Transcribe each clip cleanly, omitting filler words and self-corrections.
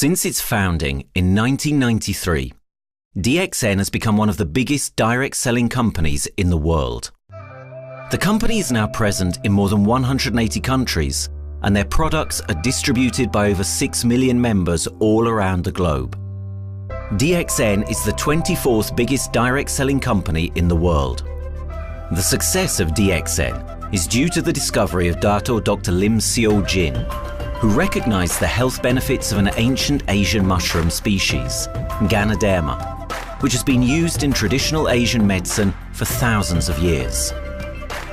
Since its founding in 1993, DXN has become one of the biggest direct selling companies in the world. The company is now present in more than 180 countries, and their products are distributed by over 6 million members all around the globe. DXN is the 24th biggest direct selling company in the world. The success of DXN is due to the discovery of Dr. Lim Seo Jin, who recognized the health benefits of an ancient Asian mushroom species, Ganoderma, which has been used in traditional Asian medicine for thousands of years.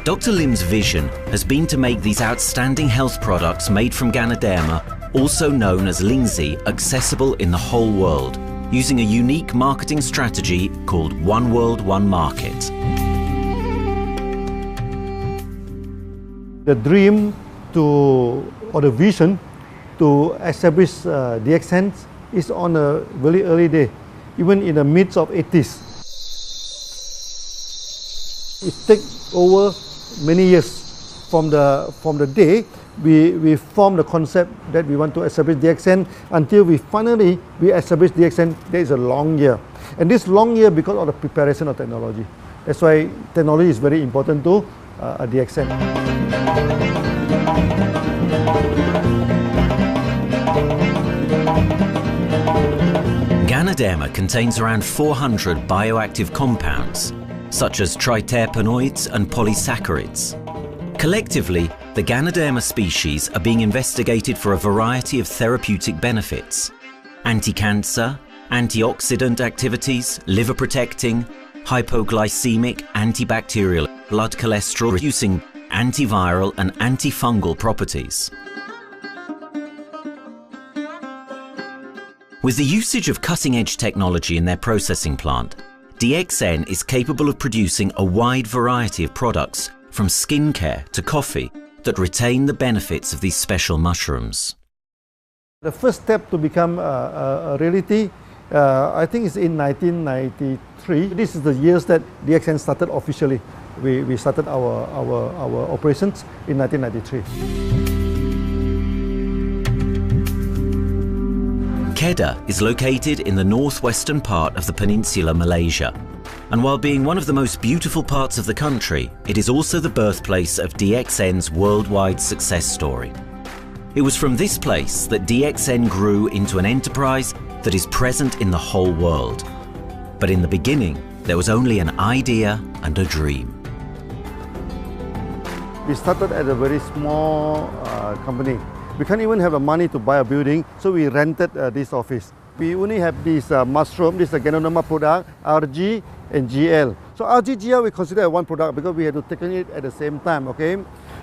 Dr. Lim's vision has been to make these outstanding health products made from Ganoderma, also known as Lingzi, accessible in the whole world, using a unique marketing strategy called One World, One Market. The dream or the vision to establish DXN is on a very early day, even in the midst of 80s. It takes over many years from the day we formed the concept that we want to establish DXN until we finally establish DXN. There is a long year, and this long year because of the preparation of technology. That's why technology is very important to DXN. Ganoderma contains around 400 bioactive compounds, such as triterpenoids and polysaccharides. Collectively, the Ganoderma species are being investigated for a variety of therapeutic benefits: anti-cancer, antioxidant activities, liver protecting, hypoglycemic, antibacterial, blood cholesterol reducing, antiviral and antifungal properties. With the usage of cutting-edge technology in their processing plant, DXN is capable of producing a wide variety of products, from skincare to coffee, that retain the benefits of these special mushrooms. The first step to become a reality, I think, is in 1993. This is the years that DXN started officially. We started our operations in 1993. Kedah is located in the northwestern part of the peninsula Malaysia, and while being one of the most beautiful parts of the country, it is also the birthplace of DXN's worldwide success story. It was from this place that DXN grew into an enterprise that is present in the whole world. But in the beginning, there was only an idea and a dream. We started at a very small company. We can't even have the money to buy a building, so we rented this office. We only have this mushroom, this is a Ganoderma product, RG and GL. So RG, GL we consider one product because we had to take it at the same time, okay?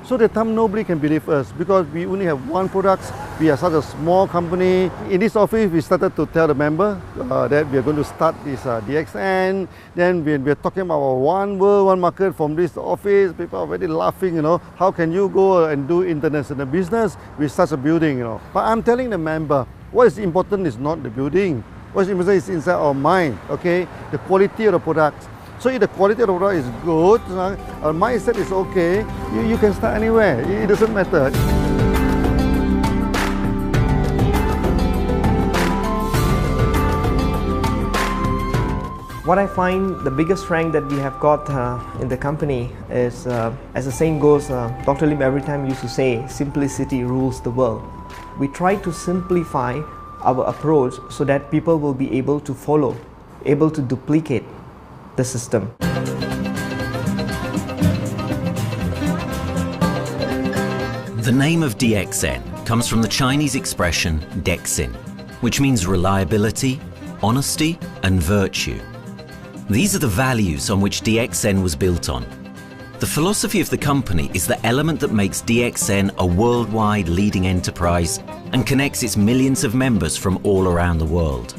So at the time nobody can believe us because we only have one product. We are such a small company. In this office we started to tell the member that we are going to start this DXN. Then we are talking about one world, one market from this office. People are already laughing, you know, how can you go and do international business with such a building, you know? But I'm telling the member, what is important is not the building. What is important is inside our mind, okay? The quality of the product. So if the quality of the product is good, our mindset is okay, you can start anywhere. It doesn't matter. What I find the biggest strength that we have got in the company is, as the saying goes, Dr. Lim every time used to say, simplicity rules the world. We try to simplify our approach so that people will be able to follow, able to duplicate the system. The name of DXN comes from the Chinese expression Dexin, which means reliability, honesty and virtue. These are the values on which DXN was built on. The philosophy of the company is the element that makes DXN a worldwide leading enterprise and connects its millions of members from all around the world.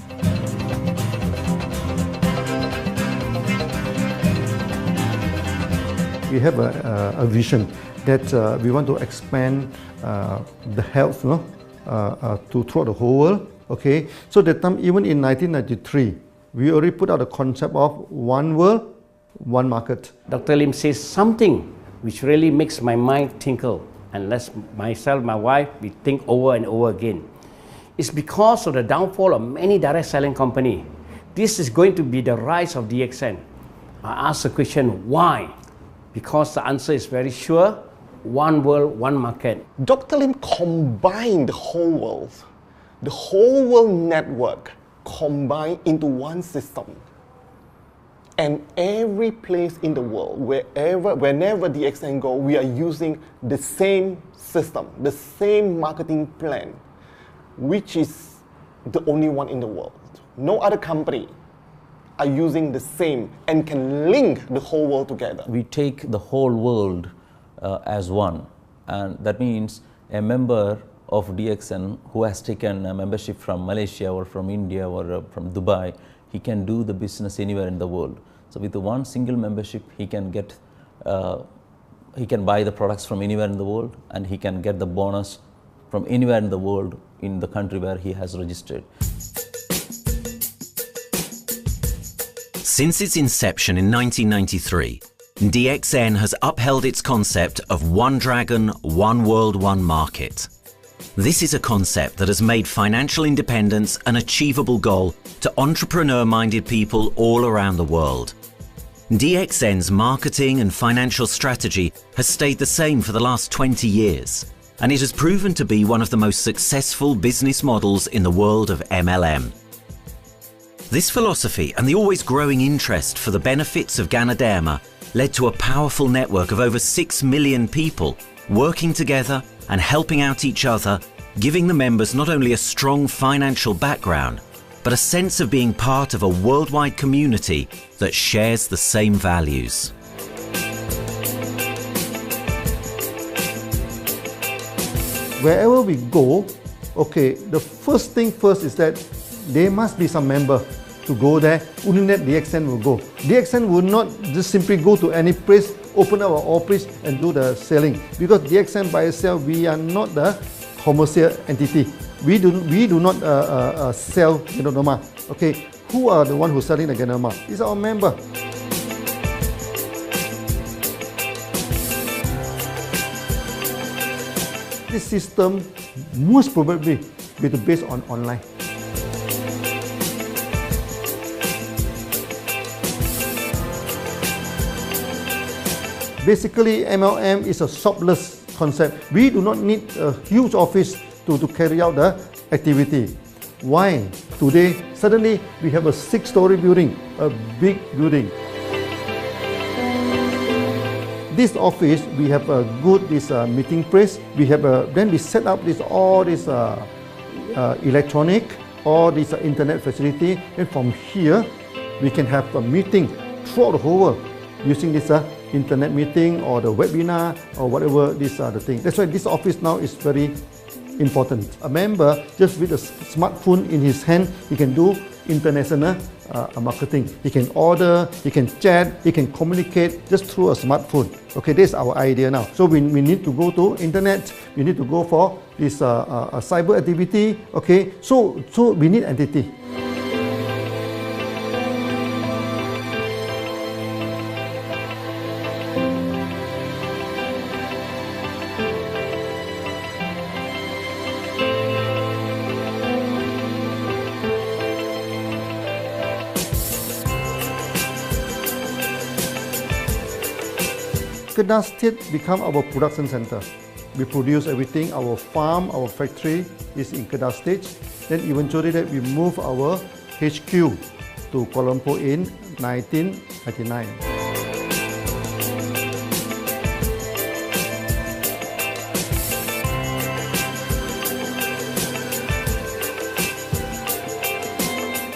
We have a vision that we want to expand the health throughout the whole world. Okay, so that time, even in 1993, we already put out a concept of one world, one market. Dr. Lim says something which really makes my mind tinkle, and let myself, my wife, we think over and over again. It's because of the downfall of many direct selling companies. This is going to be the rise of DXN. I ask the question, why? Because the answer is very sure, one world, one market. Dr. Lim combined the whole world network combined into one system. And every place in the world, whenever DXN go, we are using the same system, the same marketing plan, which is the only one in the world. No other company are using the same and can link the whole world together. We take the whole world as one, and that means a member of DXN who has taken a membership from Malaysia or from India or from Dubai, he can do the business anywhere in the world. So with the one single membership, he can get, he can buy the products from anywhere in the world, and he can get the bonus from anywhere in the world in the country where he has registered. Since its inception in 1993, DXN has upheld its concept of one dragon, one world, one market. This is a concept that has made financial independence an achievable goal to entrepreneur-minded people all around the world. DXN's marketing and financial strategy has stayed the same for the last 20 years, and it has proven to be one of the most successful business models in the world of MLM. This philosophy and the always growing interest for the benefits of Ganoderma led to a powerful network of over 6 million people working together and helping out each other, giving the members not only a strong financial background, but a sense of being part of a worldwide community that shares the same values. Wherever we go, okay, the first thing first is that there must be some member to go there. Only that DXN will go. DXN will not just simply go to any place, open our office and do the selling. Because DXN by itself, we are not the commercial entity. We do not sell Ganoderma. Okay, who are the one who's selling the Ganoderma? It's our member. This system most probably will be based on online. Basically, MLM is a shopless concept. We do not need a huge office to carry out the activity. Why? Today, suddenly we have a 6-story building, a big building. This office, we have a good meeting place. We have then we set up all this electronic, all this internet facility, and from here we can have a meeting throughout the whole world using this internet meeting or the webinar or whatever these are the things. That's why this office now is very important. A member, just with a smartphone in his hand, he can do international marketing. He can order, he can chat, he can communicate just through a smartphone. Okay, that's our idea now. So we need to go to internet, we need to go for this cyber activity. Okay, so we need entity. Kedah State become our production center. We produce everything. Our farm, our factory is in Kedah State. Then eventually that we move our HQ to Kuala Lumpur in 1999.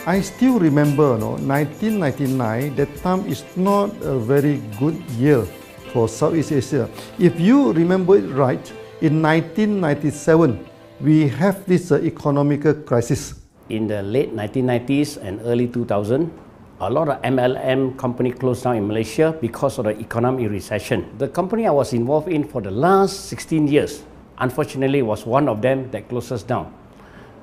I still remember, 1999, that time is not a very good year for Southeast Asia. If you remember it right, in 1997, we have this economical crisis. In the late 1990s and early 2000, a lot of MLM company closed down in Malaysia because of the economic recession. The company I was involved in for the last 16 years, unfortunately, was one of them that closes down.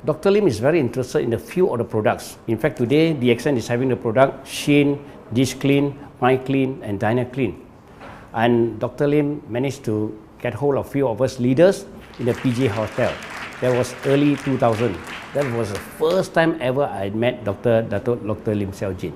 Dr. Lim is very interested in a few of the products. In fact, today, DXN is having the product Sheen, Dish Clean, My Clean, and Diner Clean. And Dr. Lim managed to get hold of a few of us leaders in the PJ Hotel. That was early 2000. That was the first time ever I met Dr. Lim Xiaojin.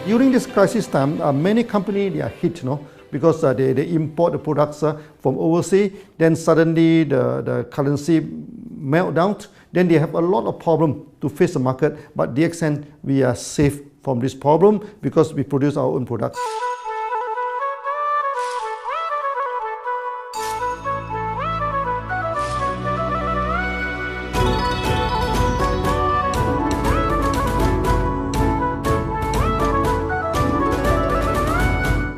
During this crisis time, many companies they are hit, because they import the products from overseas. Then suddenly the currency melt down. Then they have a lot of problem to face the market. But DXN, we are safe from this problem because we produce our own products.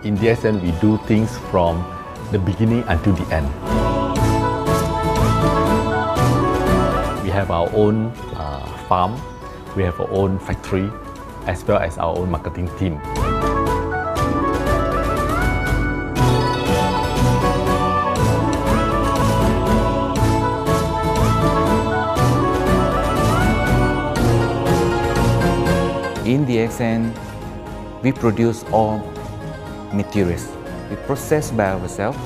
In DXN, we do things from the beginning until the end. We have our own farm, we have our own factory, as well as our own marketing team. In DXN, we produce all materials. We process by ourselves,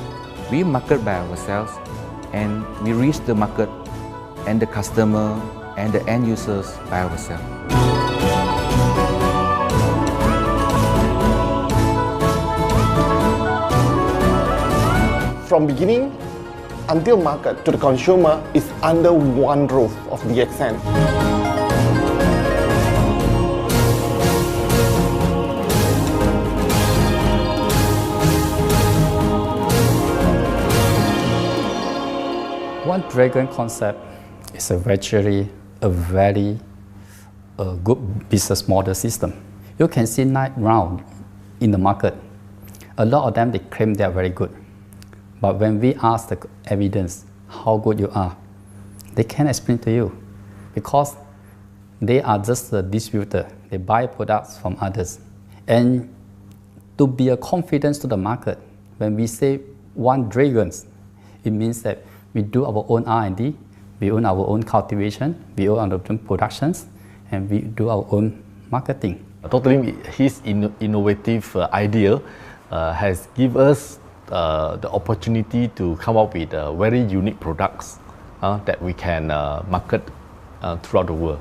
we market by ourselves, and we reach the market and the customer and the end users by ourselves. From beginning until market to the consumer is under one roof of DXN. One Dragon concept is a very good business model system. You can see now in the market, a lot of them they claim they are very good. But when we ask the evidence how good you are, they can't explain to you because they are just a distributor. They buy products from others. And to be a confidence to the market, when we say One Dragons, it means that we do our own R&D, we own our own cultivation, we own our own productions, and we do our own marketing. Dr. Lim, his innovative idea has given us the opportunity to come up with very unique products that we can market throughout the world.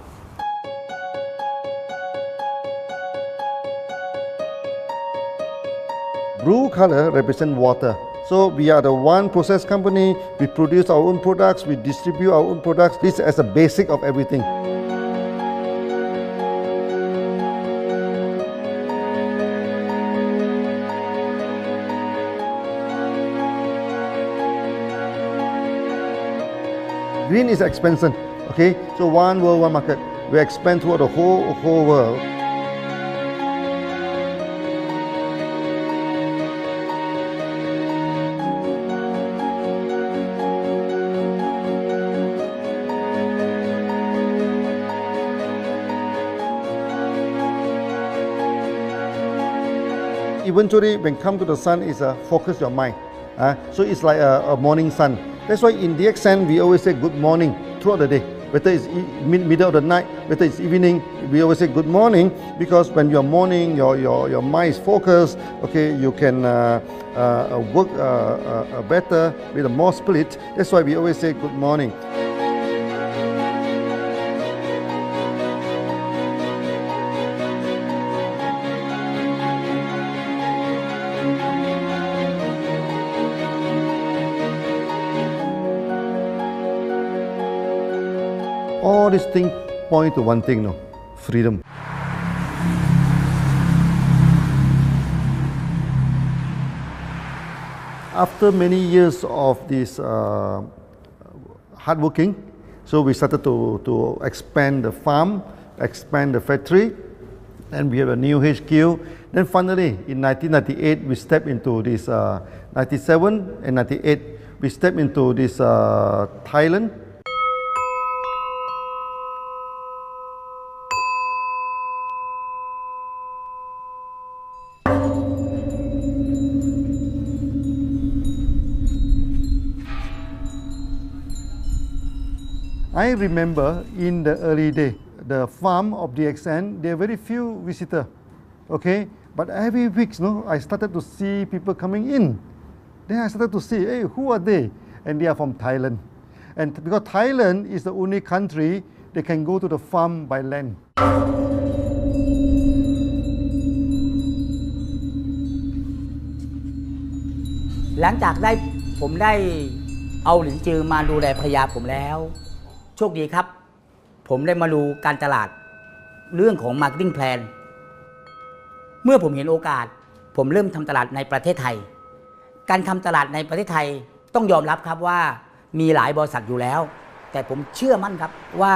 Blue color represents water. So we are the one process company, we produce our own products, we distribute our own products. This is the basic of everything. Green is expansion, okay? So one world, one market. We expand throughout the whole world. Eventually, when come to the sun, is focus your mind. So it's like a morning sun. That's why in DXN, we always say good morning throughout the day. Whether it's middle of the night, whether it's evening, we always say good morning because when you're morning, your mind is focused. Okay, you can work better with a more spirit. That's why we always say good morning. All these things point to one thing, freedom. After many years of this hard working, so we started to expand the farm, expand the factory, and we have a new HQ. Then finally, in 1998, we stepped into this, 97 and 98, we stepped into this Thailand. I remember in the early day, the farm of DXN, there are very few visitors, okay? But every week, I started to see people coming in. Then I started to see, hey, who are they? And they are from Thailand. And because Thailand is the only country they can go to the farm by land. หลังจากผมได้เอาหลินจือมาดูแลภรรยาผมแล้วโชคดีครับผมได้มาดูการตลาดเรื่องของ Marketing Plan เมื่อผมเห็นโอกาสผมเริ่มทำตลาดในประเทศไทยการทำตลาดในประเทศไทยต้องยอมรับครับว่ามีหลายบริษัทอยู่แล้วแต่ผมเชื่อมั่นครับว่า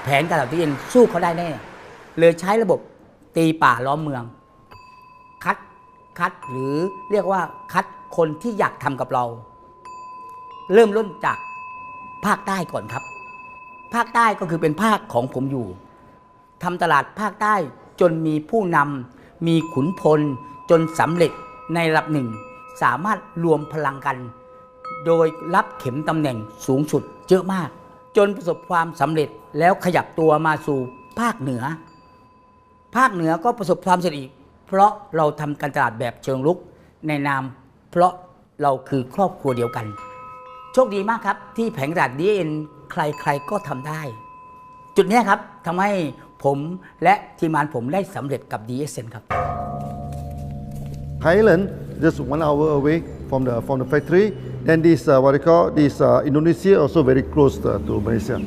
แผนการตลาดที่เองสู้เขาได้แน่เลยใช้ระบบตีป่าล้อมเมืองคัดหรือเรียกว่าคัดคนที่อยากทำกับเราเริ่มต้นจากภาคใต้ก่อนครับภาคใต้ก็คือเป็นภาคของผมอยู่ทำตลาดภาคใต้จนมีผู้นำมีขุนพลจนสำเร็จในระดับหนึ่งสามารถรวมพลังกันโดยรับเข็มตำแหน่งสูงสุดเยอะมากจนประสบความสำเร็จแล้วขยับตัวมาสู่ภาคเหนือก็ประสบความสำเร็จอีกเพราะเราทำการตลาดแบบเชิงรุกในนามเพราะเราคือครอบครัวเดียวกันโชคดีมากครับที่แผงตลาด DXN ใครๆก็ทำได้จุดนี้ครับทำให้ผมและทีมงานผมได้สำเร็จกับ DXN ครับ Thailand just 1 hour away from the factory. Then this what they call this Indonesia also very close to Malaysia.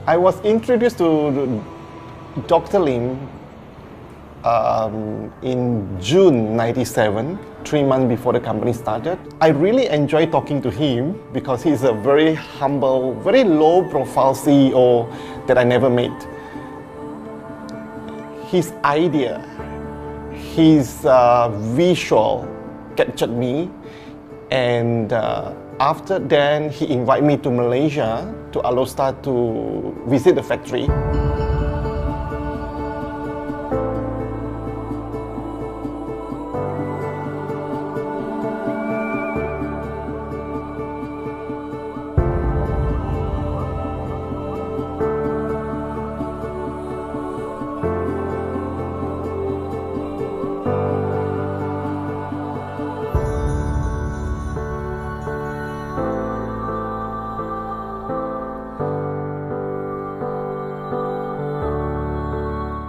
I was introduced to Dr. Lim in June '97, 3 months before the company started. I really enjoyed talking to him because he's a very humble, very low-profile CEO that I never met. His idea, his visual captured me, and after then he invited me to Malaysia to Alostar to visit the factory.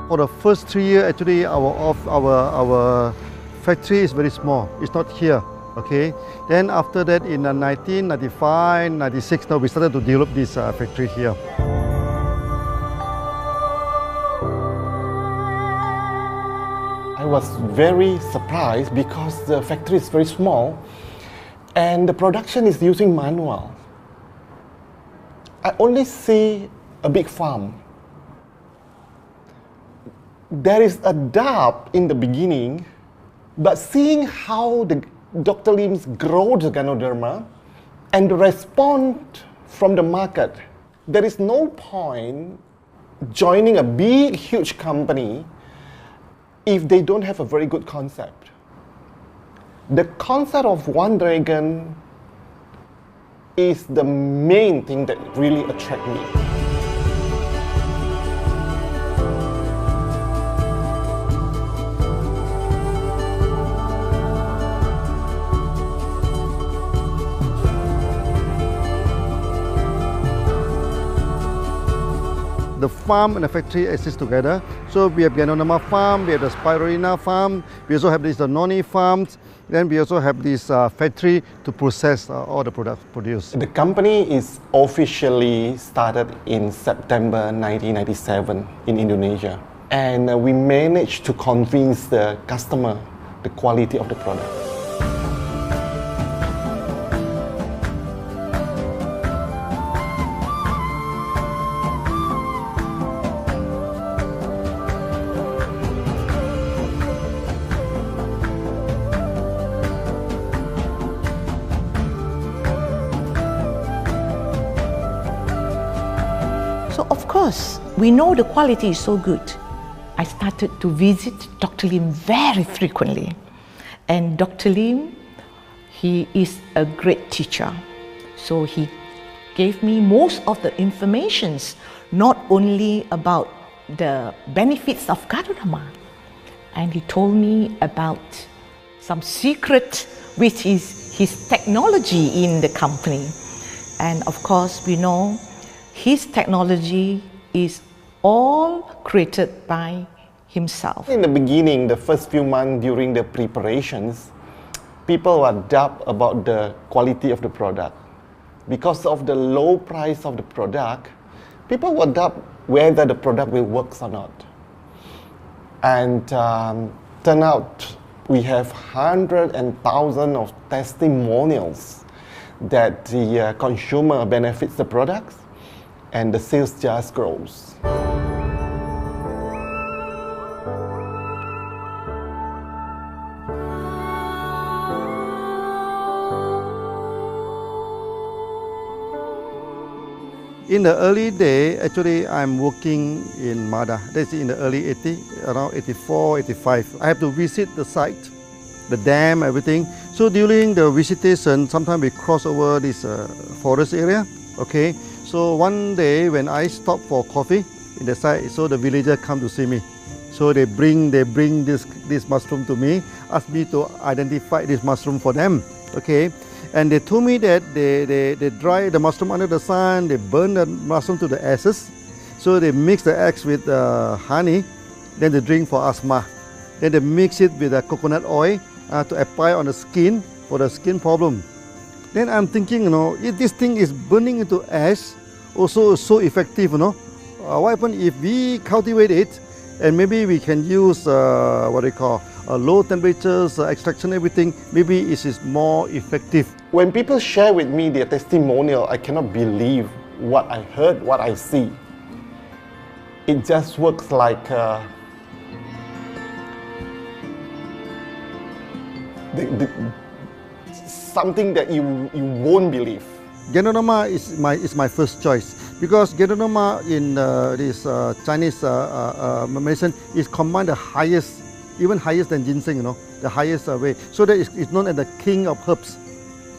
For the first 3 years, actually, our factory is very small. It's not here, okay? Then after that, in 1995, 96, now we started to develop this factory here. I was very surprised because the factory is very small and the production is using manual. I only see a big farm. There is a doubt in the beginning, but seeing how Dr. Lim's grow the Ganoderma and the response from the market, there is no point joining a big, huge company if they don't have a very good concept. The concept of One Dragon is the main thing that really attracts me. The farm and the factory exist together. So we have Ganoderma farm, we have the Spirulina farm, we also have the noni farms, then we also have this factory to process all the products produced. The company is officially started in September 1997 in Indonesia. And we managed to convince the customer the quality of the product. we know the quality is so good, I started to visit Dr. Lim very frequently. And Dr. Lim, he is a great teacher. So he gave me most of the informations, not only about the benefits of Gadonama, and he told me about some secret, which is his technology in the company. And of course, we know his technology is all created by himself. In the beginning, the first few months during the preparations, people were doubt about the quality of the product. Because of the low price of the product, people were doubt whether the product will work or not. And turn out we have hundreds and thousands of testimonials that the consumer benefits the products and the sales just grows. In the early day, actually, I'm working in Mada. That's in the early 80s, around 84, 85. I have to visit the site, the dam, everything. So during the visitation, sometimes we cross over this forest area. Okay. So one day when I stop for coffee in the site, so the villager come to see me. So they bring this mushroom to me, ask me to identify this mushroom for them. Okay. And they told me that they dry the mushroom under the sun, they burn the mushroom to the ashes. So they mix the eggs with honey, then they drink for asthma. Then they mix it with coconut oil to apply on the skin for the skin problem. Then I'm thinking, you know, if this thing is burning into ash, also so effective, you know, what happens if we cultivate it and maybe we can use what they call low temperatures, extraction, everything, maybe it is more effective. When people share with me their testimonial, I cannot believe what I heard, what I see. It just works like something that you won't believe. Gadonama is my first choice because Gadonama in this Chinese medicine is combined the highest, even higher than ginseng, you know, the highest way. So that it's known as the king of herbs.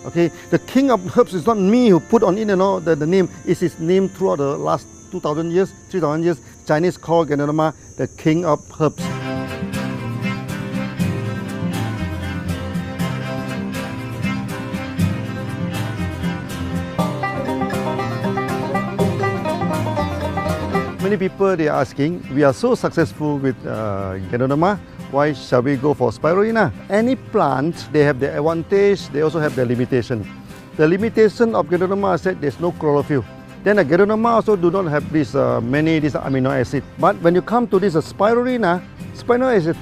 Okay, the king of herbs is not me who put on it, you know, the name. It's his name throughout the last 2,000 years, 3,000 years. Chinese call Gadonama the king of herbs. Many people they are asking, we are so successful with Gadonama, why shall we go for Spirulina? Any plant, they have their advantage, they also have their limitation. The limitation of Gadonama is that there's no chlorophyll. Then the Gadonama also do not have this many amino acids. But when you come to this Spirulina, Spirulina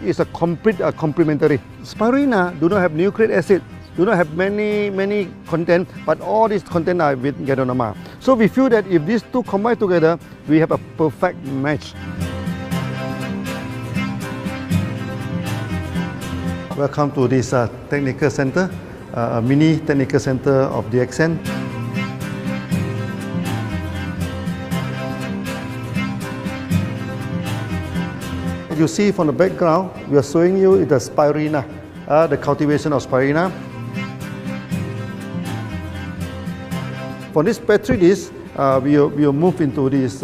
is a complete complementary. Spirulina do not have nucleic acid, do not have many content, but all these content are with Gadonama. So we feel that if these two combine together, we have a perfect match. Welcome to this technical center, a mini technical center of DXN. As you see from the background, we are showing you the Spirulina, the cultivation of Spirulina. For this petri dish, we will move into this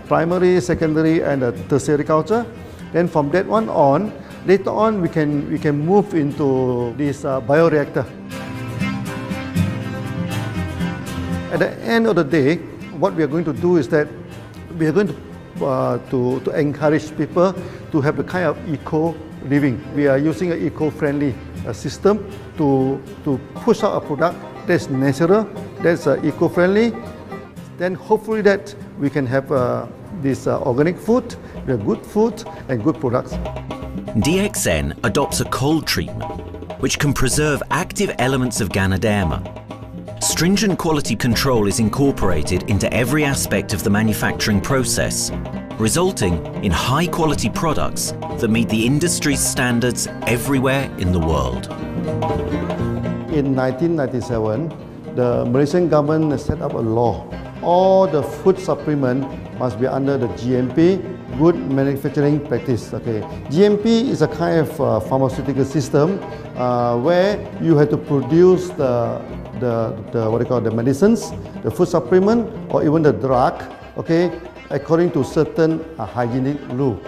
primary, secondary, and tertiary culture. Then from that one on, later on we can move into this bioreactor. At the end of the day, what we are going to do is that we are going to encourage people to have the kind of eco living. We are using an eco-friendly system to push out a product that's natural, that's eco-friendly. Then hopefully that we can have this organic food, good food and good products. DXN adopts a cold treatment which can preserve active elements of Ganoderma. Stringent quality control is incorporated into every aspect of the manufacturing process, resulting in high-quality products that meet the industry's standards everywhere in the world. In 1997, the Malaysian government set up a law. All the food supplement must be under the GMP, Good Manufacturing Practice. Okay, GMP is a kind of pharmaceutical system where you have to produce the what you call the medicines, the food supplement, or even the drug. Okay, according to certain hygienic rule.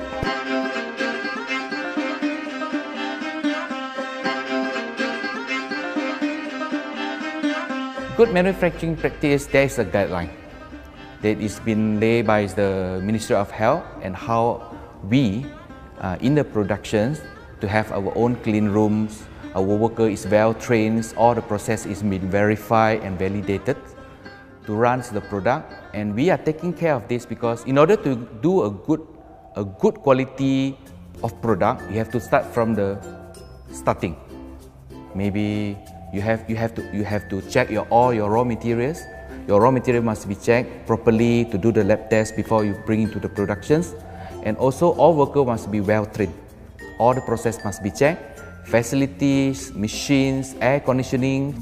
Good manufacturing practice, there is a guideline that is been laid by the Ministry of Health, and how we in the productions to have our own clean rooms, our worker is well trained, all the process is been verified and validated to run the product, and we are taking care of this because in order to do a good quality of product, you have to start from the starting. Maybe you have to check all your raw materials. Your raw material must be checked properly to do the lab test before you bring into the productions, and also all workers must be well trained. All the process must be checked. Facilities, machines, air conditioning.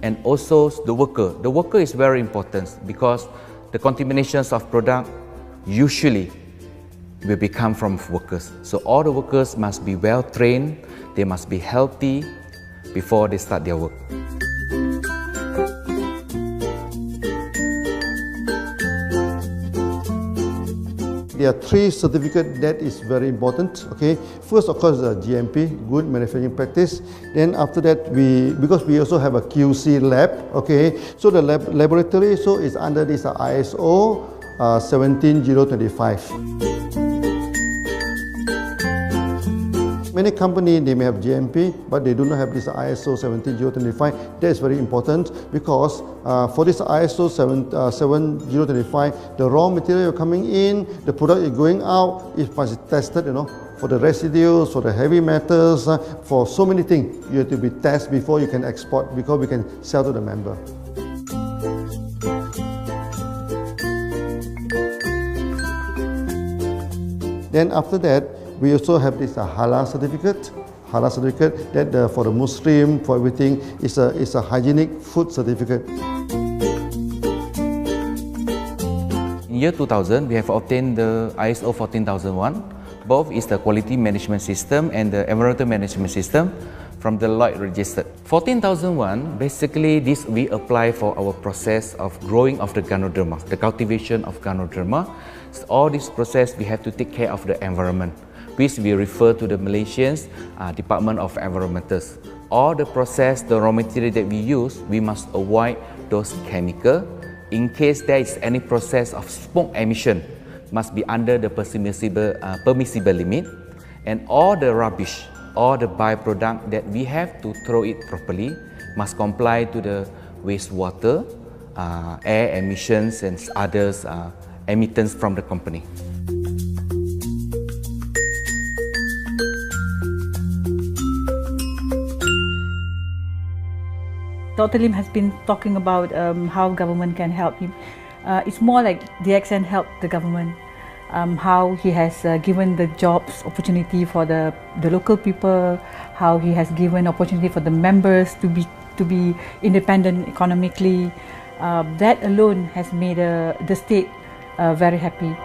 And also the worker. The worker is very important because the contaminations of product usually will become from workers. So all the workers must be well trained, they must be healthy before they start their work. There are 3 certificates that is very important. Okay, first of course the GMP, Good Manufacturing Practice. Then after that because we also have a QC lab. Okay, so the laboratory is under this ISO 17025. Many companies, they may have GMP, but they do not have this ISO 17025. That is very important because for this ISO 17025, the raw material coming in, the product is going out, it must be tested, for the residues, for the heavy metals, for so many things. You have to be tested before you can export, because we can sell to the member. Then after that, we also have this halal certificate. Halal certificate that for the Muslim, for everything, is a hygienic food certificate. In year 2000, we have obtained the ISO 14001. Both is the quality management system and the environmental management system from the Lloyd registered. 14001, basically this we apply for our process of growing of the Ganoderma, the cultivation of Ganoderma. So all this process we have to take care of the environment, which we refer to the Malaysians Department of Environmentals. All the process, the raw material that we use, we must avoid those chemicals. In case there is any process of smoke emission, must be under the permissible limit, and all the rubbish, all the byproduct that we have to throw it properly must comply to the wastewater, air emissions and others emittance from the company. Dr. Lim has been talking about how government can help him. It's more like DXN helped the government, how he has given the jobs opportunity for the local people, how he has given opportunity for the members to be independent economically. That alone has made the state very happy.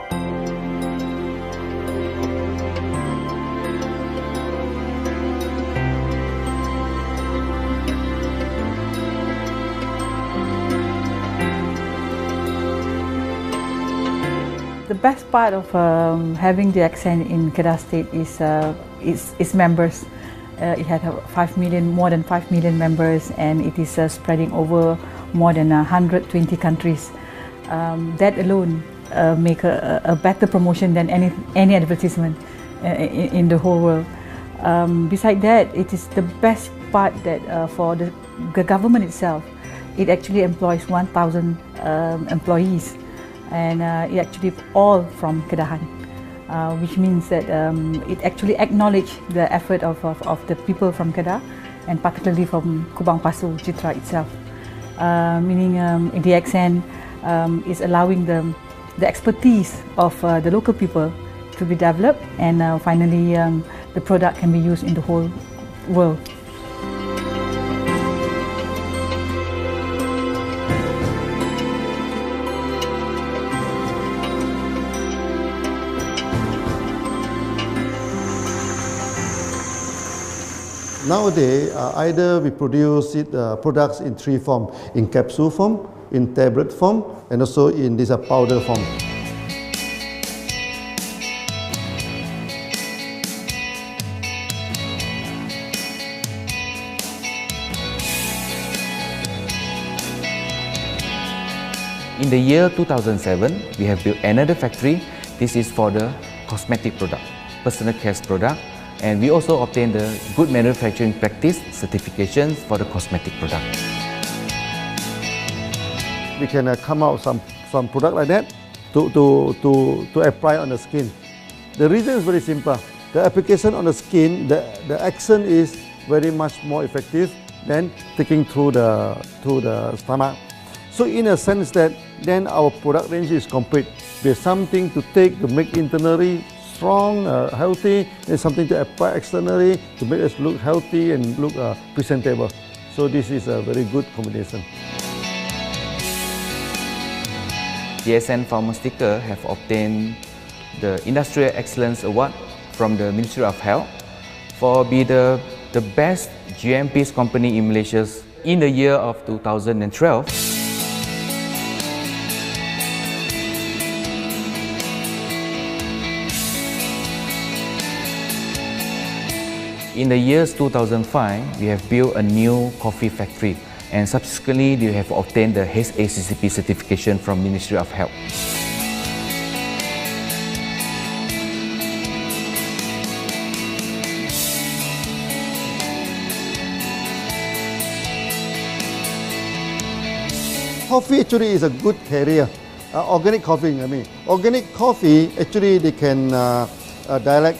The best part of having the accent in Kedah State is its members. It had more than 5 million members, and it is spreading over more than 120 countries. That alone make a better promotion than any advertisement in the whole world. Besides that, it is the best part that for the government itself, it actually employs 1,000 employees. And it actually all from Kedahan, which means that it actually acknowledges the effort of the people from Kedah, and particularly from Kubang Pasu Citra itself. Meaning DXN is allowing the expertise of the local people to be developed, and finally the product can be used in the whole world. Nowadays, either we produce products in three forms: in capsule form, in tablet form, and also in this powder form. In the year 2007, we have built another factory. This is for the cosmetic product, personal care product, and we also obtained the Good Manufacturing Practice certifications for the cosmetic product. We can come out some product like that to apply on the skin. The reason is very simple. The application on the skin, the action is very much more effective than taking through the stomach. So in a sense that then our product range is complete. There's something to take to make internally strong, healthy. There's something to apply externally to make us look healthy and look presentable. So this is a very good combination. DXN Pharmaceutical have obtained the Industrial Excellence Award from the Ministry of Health for being the best GMP company in Malaysia in the year of 2012. In the years 2005, we have built a new coffee factory, and subsequently we have obtained the HACCP certification from Ministry of Health. Coffee actually is a good carrier. Organic coffee, I mean. Organic coffee, actually they can dilate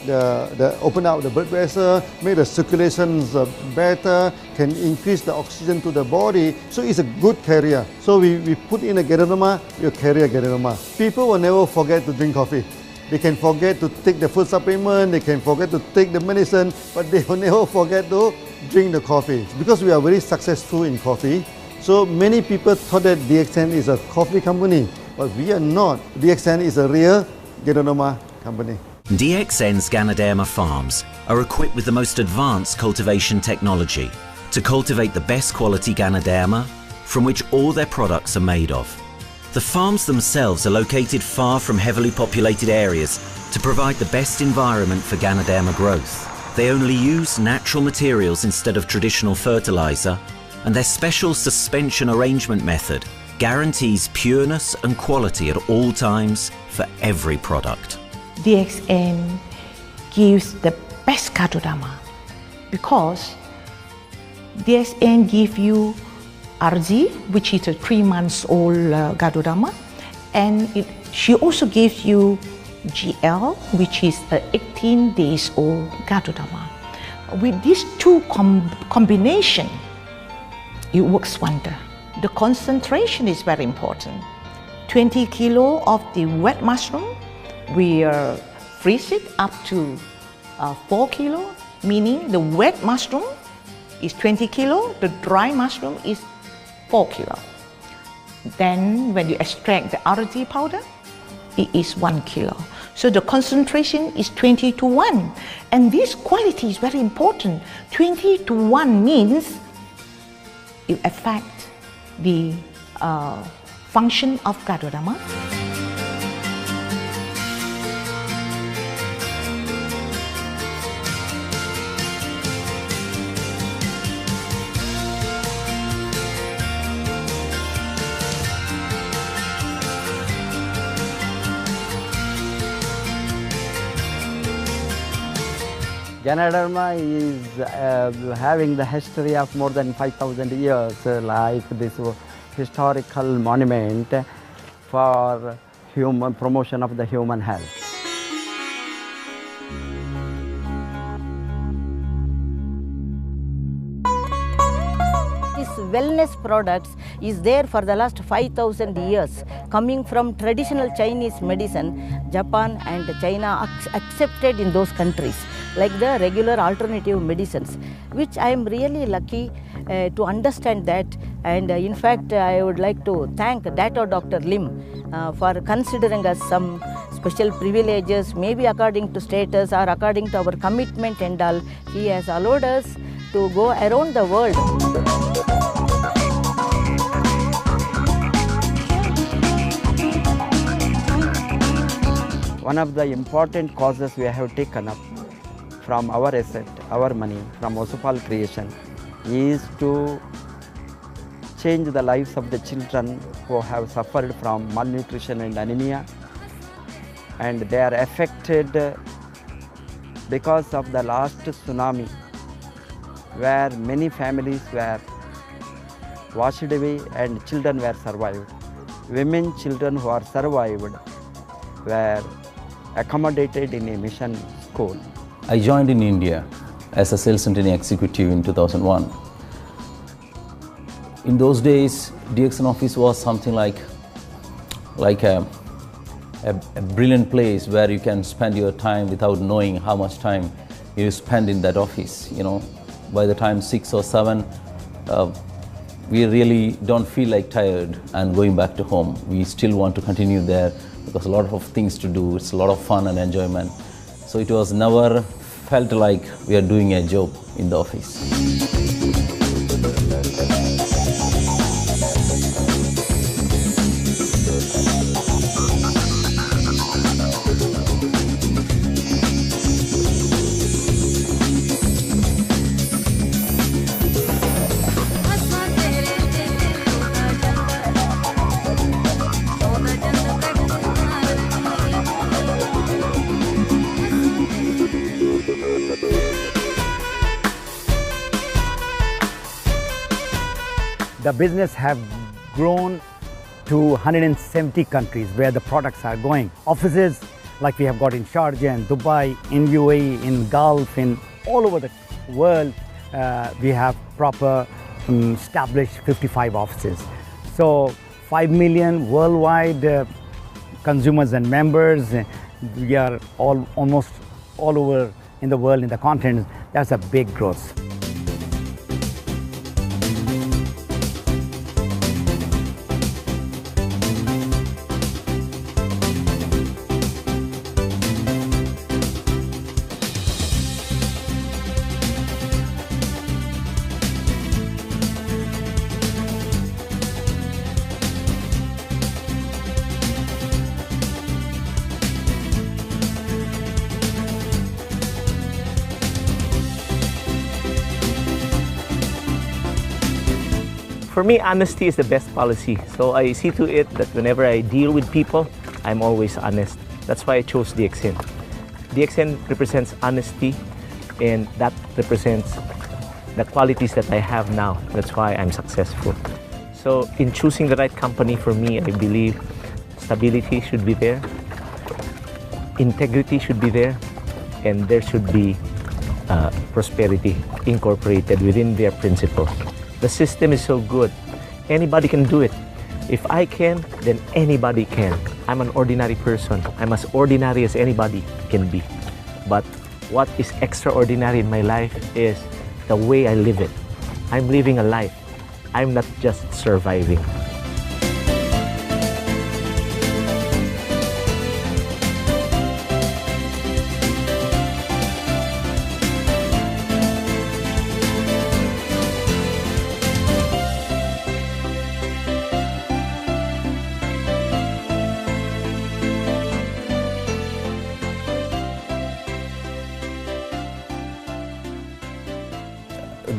open up the blood vessel, make the circulations better, can increase the oxygen to the body. So it's a good carrier. So we put in a Ganoderma, you carry a Ganoderma. People will never forget to drink coffee. They can forget to take the food supplement, they can forget to take the medicine, but they will never forget to drink the coffee. Because we are very successful in coffee, so many people thought that DXN is a coffee company, but we are not. DXN is a real Ganoderma company. DXN's Ganoderma farms are equipped with the most advanced cultivation technology to cultivate the best quality Ganoderma from which all their products are made of. The farms themselves are located far from heavily populated areas to provide the best environment for Ganoderma growth. They only use natural materials instead of traditional fertilizer, and their special suspension arrangement method guarantees pureness and quality at all times for every product. DXN gives the best Ganoderma because DXN gives you RZ, which is a 3 months old Ganoderma, and she also gives you GL, which is a 18 days old Ganoderma. With these two combination, it works wonder. The concentration is very important. 20 kilo of the wet mushroom, we freeze it up to 4 kilo, meaning the wet mushroom is 20 kilo, the dry mushroom is 4 kilo. Then when you extract the RZ powder, it is 1 kilo. So the concentration is 20 to 1. And this quality is very important. 20 to 1 means it affects the function of Ganoderma. Ganoderma is having the history of more than 5,000 years, like this historical monument for promotion of the human health. This wellness products is there for the last 5,000 years, coming from traditional Chinese medicine. Japan and China accepted in those countries, like the regular alternative medicines, which I am really lucky to understand that. And in fact, I would like to thank Dr. Lim for considering us some special privileges, maybe according to status or according to our commitment and all. He has allowed us to go around the world. One of the important causes we have taken up from our asset, our money, from Osopal creation, is to change the lives of the children who have suffered from malnutrition and anemia, and they are affected because of the last tsunami, where many families were washed away and children were survived. Women, children who are survived were accommodated in a mission school. I joined in India as a sales and training executive in 2001. In those days, DXN office was something like a brilliant place where you can spend your time without knowing how much time you spend in that office. You know, by the time 6 or 7, we really don't feel like tired and going back to home. We still want to continue there because a lot of things to do. It's a lot of fun and enjoyment. So it was never felt like we are doing a job in the office. The business have grown to 170 countries where the products are going. Offices like we have got in Sharjah and Dubai, in UAE, in Gulf, in all over the world, we have proper established 55 offices. So 5 million worldwide consumers and members. We are almost all over in the world, in the continents. That's a big growth. For me, honesty is the best policy. So I see to it that whenever I deal with people, I'm always honest. That's why I chose DXN. DXN represents honesty, and that represents the qualities that I have now. That's why I'm successful. So in choosing the right company for me, I believe stability should be there, integrity should be there, and there should be prosperity incorporated within their principles. The system is so good. Anybody can do it. If I can, then anybody can. I'm an ordinary person. I'm as ordinary as anybody can be. But what is extraordinary in my life is the way I live it. I'm living a life. I'm not just surviving.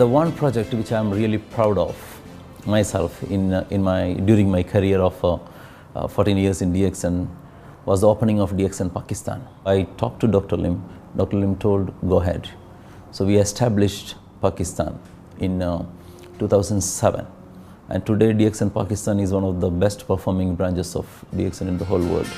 The one project which I'm really proud of myself during my career of 14 years in DXN was the opening of DXN Pakistan. I talked to Dr. Lim. Dr. Lim told, go ahead. So we established Pakistan in 2007. And today DXN Pakistan is one of the best performing branches of DXN in the whole world.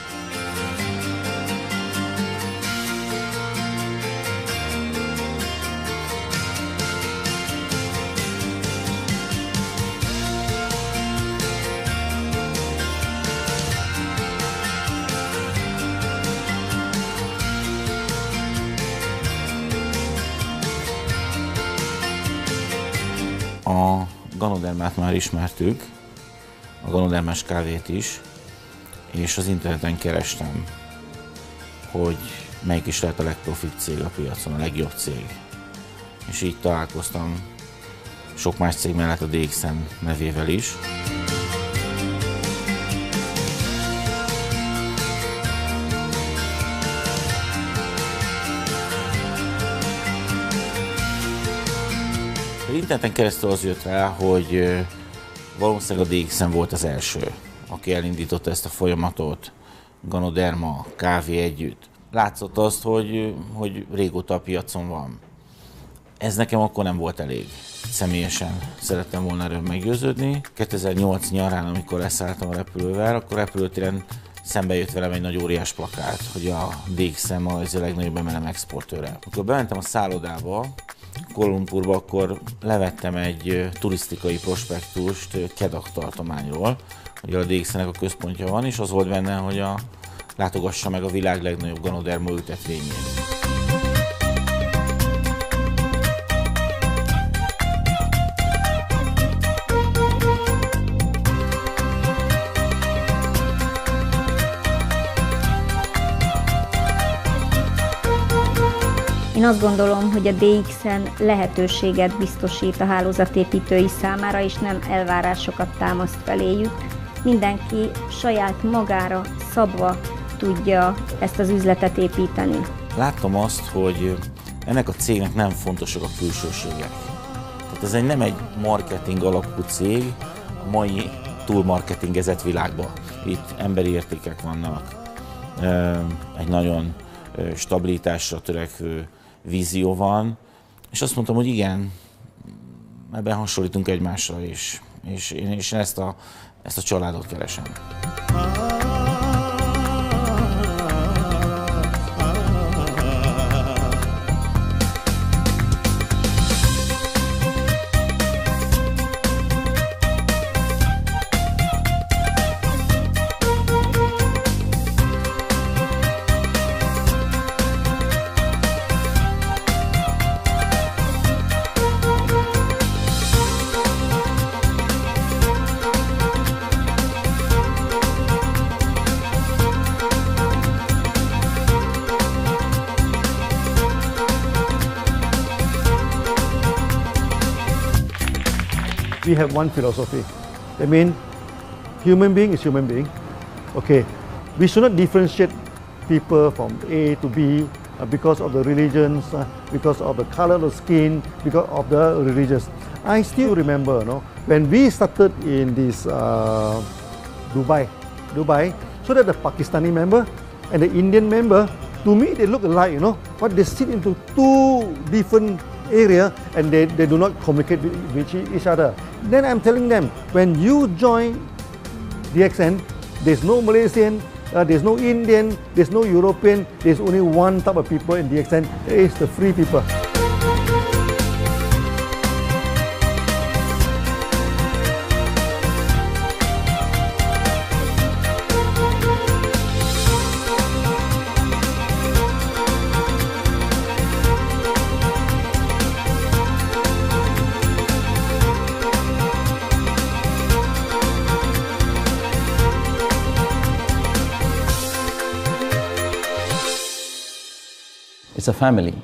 A Ganodermát már ismertük, a Ganodermás kávét is, és az interneten kerestem, hogy melyik is lehet a legprofibb cég a piacon, a legjobb cég. És így találkoztam sok más cég mellett a DXN nevével is. Interneten keresztül az jött rá, hogy valószínűleg a DXN volt az első, aki elindította ezt a folyamatot, Ganoderma, kávé együtt. Látszott azt, hogy régóta a piacon van. Ez nekem akkor nem volt elég. Személyesen szerettem volna erről meggyőződni. 2008 nyarán, amikor leszálltam a repülővel, akkor repülőtéren szembe jött velem egy nagy óriás plakát, hogy a DXN az a legnagyobb MLM exportőre. Amikor bementem a szállodába, Kuala Lumpurba, akkor levettem egy turisztikai prospektust Kedah tartományról, hogy a DXN-nek a központja van, és az volt benne, hogy látogassa meg a világ legnagyobb Ganoderma ültetvényét. Én azt gondolom, hogy a DXN lehetőséget biztosít a hálózatépítői számára, és nem elvárásokat támaszt feléjük. Mindenki saját magára szabva tudja ezt az üzletet építeni. Láttam azt, hogy ennek a cégnek nem fontosak a külsőségek. Tehát ez nem egy marketing alapú cég a mai túlmarketingezett világban. Itt emberi értékek vannak, egy nagyon stabilitásra törekvő vízió van, és azt mondtam, hogy igen, ebben hasonlítunk egymásra is, és én ezt a családot keresem. We have one philosophy. I mean, human being is human being. Okay, we should not differentiate people from A to B because of the religions, because of the color of the skin, because of the religions. I still remember, when we started in this Dubai, so that the Pakistani member and the Indian member, to me they look alike, but they sit into two different area and they do not communicate with each other. Then I'm telling them, when you join DXN, there's no Malaysian, there's no Indian, there's no European, there's only one type of people in DXN, it's the free people. It's a family.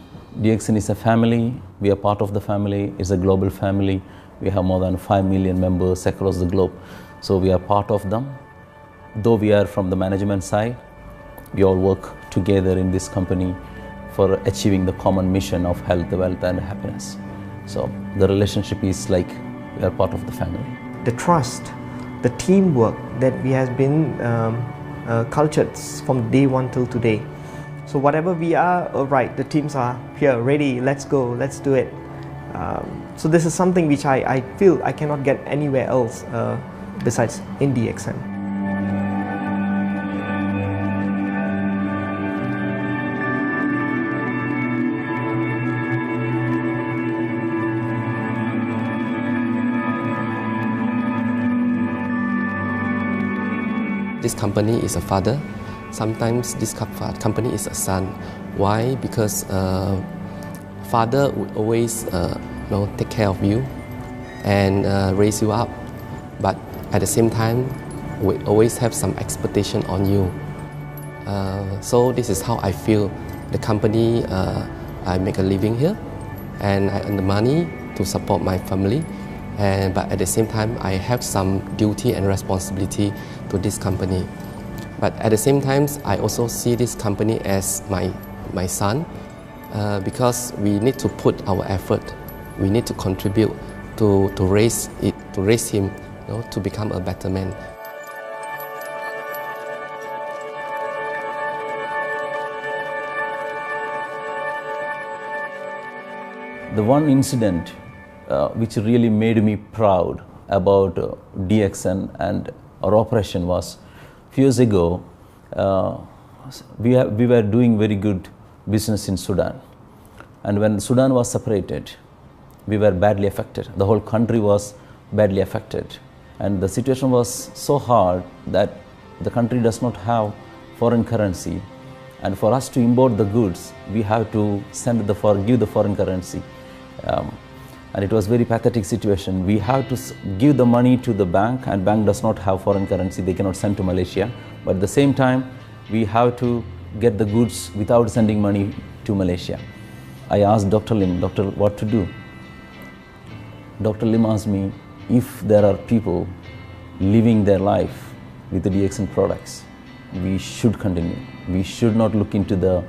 DXN is a family. We are part of the family. It's a global family. We have more than 5 million members across the globe. So we are part of them. Though we are from the management side, we all work together in this company for achieving the common mission of health, wealth and happiness. So the relationship is like we are part of the family. The trust, the teamwork that we has been cultured from day one till today. So whatever we are, right, the teams are here, ready, let's go, let's do it. So this is something which I feel I cannot get anywhere else besides in DXN. This company is a father. Sometimes this company is a son. Why? Because father would always take care of you, and raise you up. But at the same time, we always have some expectation on you. So this is how I feel. The company, I make a living here, and I earn the money to support my family. But at the same time, I have some duty and responsibility to this company. But at the same time, I also see this company as my son, because we need to put our effort. We need to contribute to raise him, to become a better man. The one incident which really made me proud about DXN and our operation was few years ago. We were doing very good business in Sudan, and when Sudan was separated, we were badly affected. The whole country was badly affected, and the situation was so hard that the country does not have foreign currency, and for us to import the goods, we have to give the foreign currency. And it was very pathetic situation. We have to give the money to the bank, and bank does not have foreign currency. They cannot send to Malaysia. But at the same time, we have to get the goods without sending money to Malaysia. I asked Dr. Lim, "Doctor, what to do?" Dr. Lim asked me, if there are people living their life with the DXN products, we should continue. We should not look into the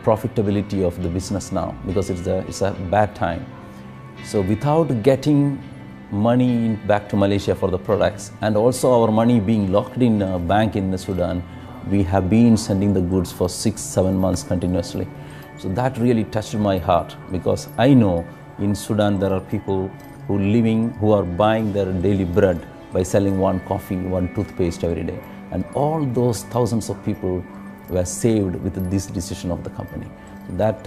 profitability of the business now, because it's a bad time. So without getting money back to Malaysia for the products, and also our money being locked in a bank in Sudan, we have been sending the goods for 6-7 months continuously. So that really touched my heart, because I know in Sudan there are people who are buying their daily bread by selling one coffee, one toothpaste every day. And all those thousands of people were saved with this decision of the company. That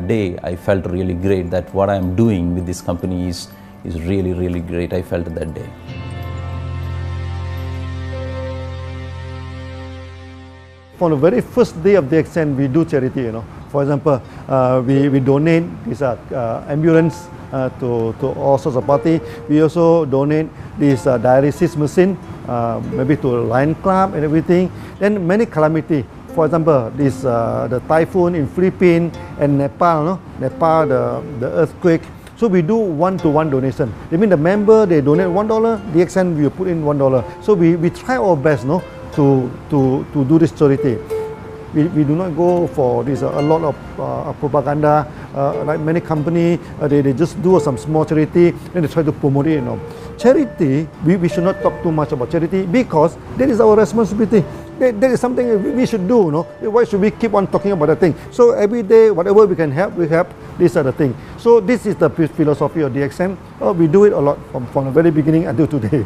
day, I felt really great that what I am doing with this company is really, really great. I felt that day. From the very first day of DXN, we do charity. For example, we donate this ambulance to all sorts of party. We also donate this dialysis machine, maybe to Lion Club and everything. Then many calamity. For example, the typhoon in Philippines and Nepal, the earthquake. So we do one-to-one donation. They mean the member, they donate $1, DXN will put in $1. So we try our best to do this charity. We do not go for this a lot of propaganda, like many companies, they just do some small charity and they try to promote it. Charity, we should not talk too much about charity, because that is our responsibility. That is something we should do. Why should we keep on talking about the thing? So every day, whatever we can help, we help. These are the things. So this is the philosophy of DXN. We do it a lot from the very beginning until today.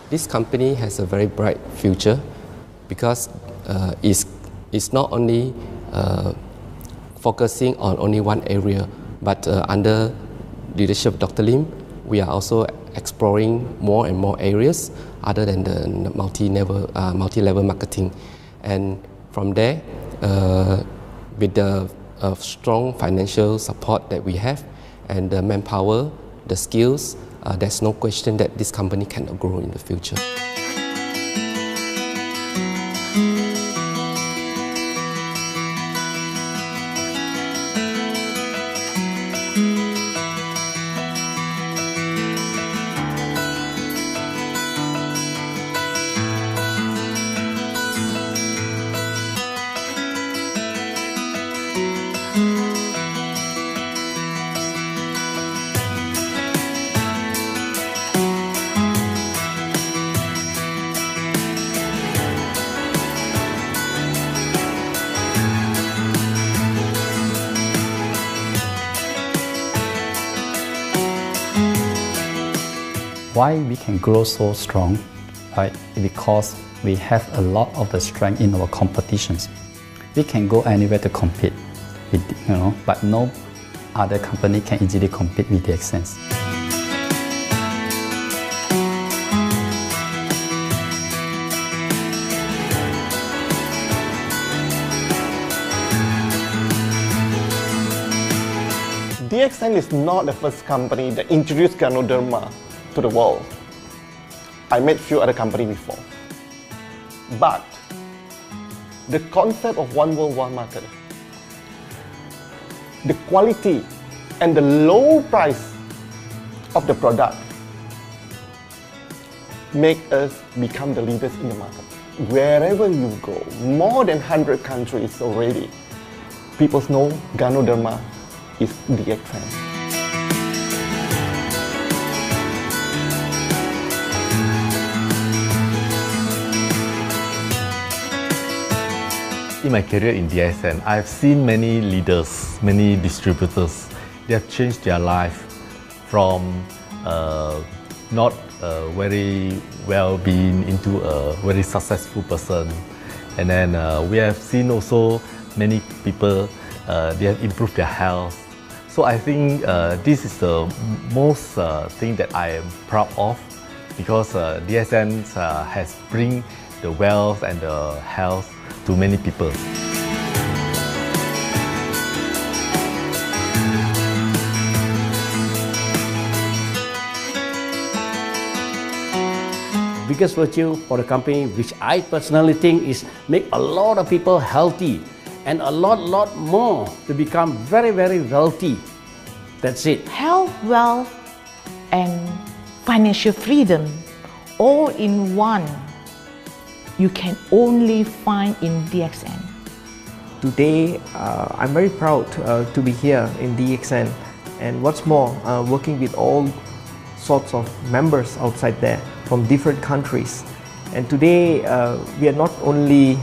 This company has a very bright future, because it's not only focusing on only one area, but under leadership of Dr. Lim, we are also exploring more and more areas other than the multi-level marketing. And from there, with the strong financial support that we have and the manpower, the skills, there's no question that this company cannot grow in the future. Why we can grow so strong, right? Because we have a lot of the strength in our competitions. We can go anywhere to compete, but no other company can easily compete with DXN. DXN is not the first company that introduced Ganoderma to the world. I met few other companies before. But the concept of one world, one market, the quality and the low price of the product make us become the leaders in the market. Wherever you go, more than 100 countries already, people know Ganoderma is DXN. In my career in DXN, I've seen many leaders, many distributors. They have changed their life from not very well-being into a very successful person. And then we have seen also many people, they have improved their health. So I think this is the most thing that I am proud of, because DXN has bring the wealth and the health to many people. Biggest virtue for the company, which I personally think is make a lot of people healthy and a lot more to become very wealthy. That's it. Health, wealth, and financial freedom all in one. You can only find in DXN. Today, I'm very proud to be here in DXN, and what's more, working with all sorts of members outside there from different countries. And today, we are not only,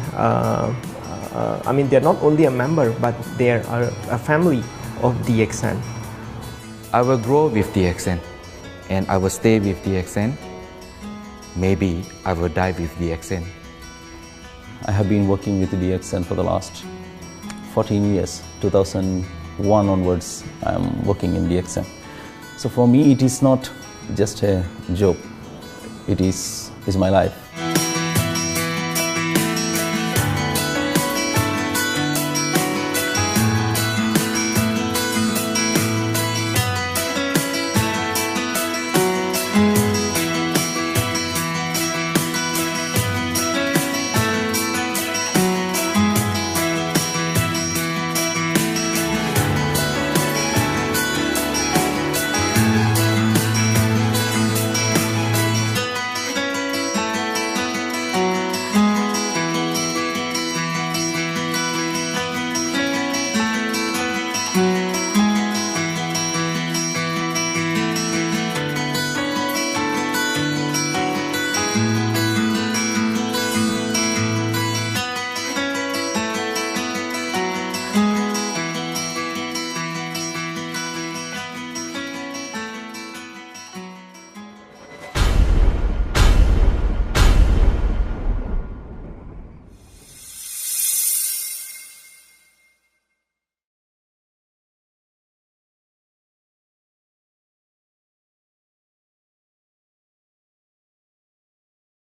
they're not only a member, but they are a family of DXN. I will grow with DXN, and I will stay with DXN. Maybe I will die with DXN. I have been working with DXN for the last 14 years. 2001 onwards, I am working in DXN. So for me, it is not just a job. It is my life.